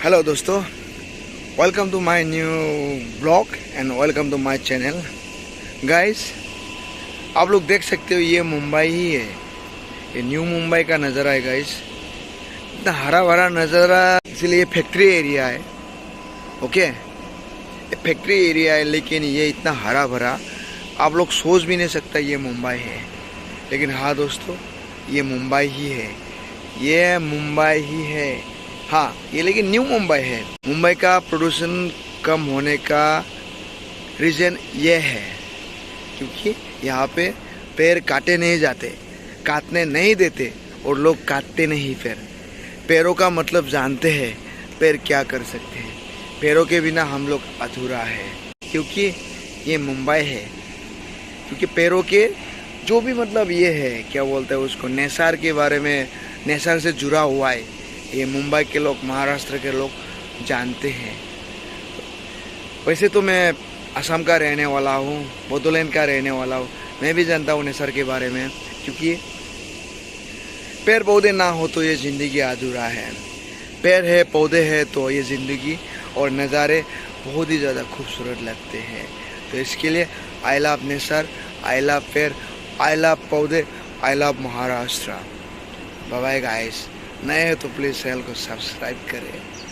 Hello दोस्तों, welcome to my new blog and welcome to my channel. Guys, आप लोग देख सकते हो ये मुंबई ही है। ये न्यू मुंबई का नज़ारा है गाइस। इतना हरा भरा नज़ारा, इसलिए ये फैक्ट्री एरिया है। ओके, ये फैक्ट्री एरिया है, लेकिन ये इतना हरा भरा आप लोग सोच भी नहीं सकता ये मुंबई है। लेकिन हाँ दोस्तों, ये मुंबई ही है। ये मुंबई ही है। हाँ, ये लेकिन न्यू मुंबई है। मुंबई का प्रदूषण कम होने का रीज़न ये है क्योंकि यहाँ पे पेड़ काटे नहीं जाते, काटने नहीं देते और लोग काटते नहीं। पेड़ों का मतलब जानते हैं, पेड़ क्या कर सकते हैं। पेड़ों के बिना हम लोग अधूरा है, क्योंकि ये मुंबई है। क्योंकि पेड़ों के जो भी मतलब ये है, क्या बोलते हैं उसको, नेचर के बारे में, नेचर से जुड़ा हुआ है। ये मुंबई के लोग, महाराष्ट्र के लोग जानते हैं। वैसे तो मैं असम का रहने वाला हूँ, बोडोलैंड का रहने वाला हूँ। मैं भी जानता हूँ नेचर के बारे में, क्योंकि पेड़ पौधे ना हो तो ये ज़िंदगी अधूरा है। पेड़ है, पौधे है तो ये ज़िंदगी और नज़ारे बहुत ही ज़्यादा खूबसूरत लगते हैं। तो इसके लिए I love nature, I love पेड़, आई लव पौधे, I love Maharashtra. Bye bye guys. नए हो तो प्लीज़ चैनल को सब्सक्राइब करें।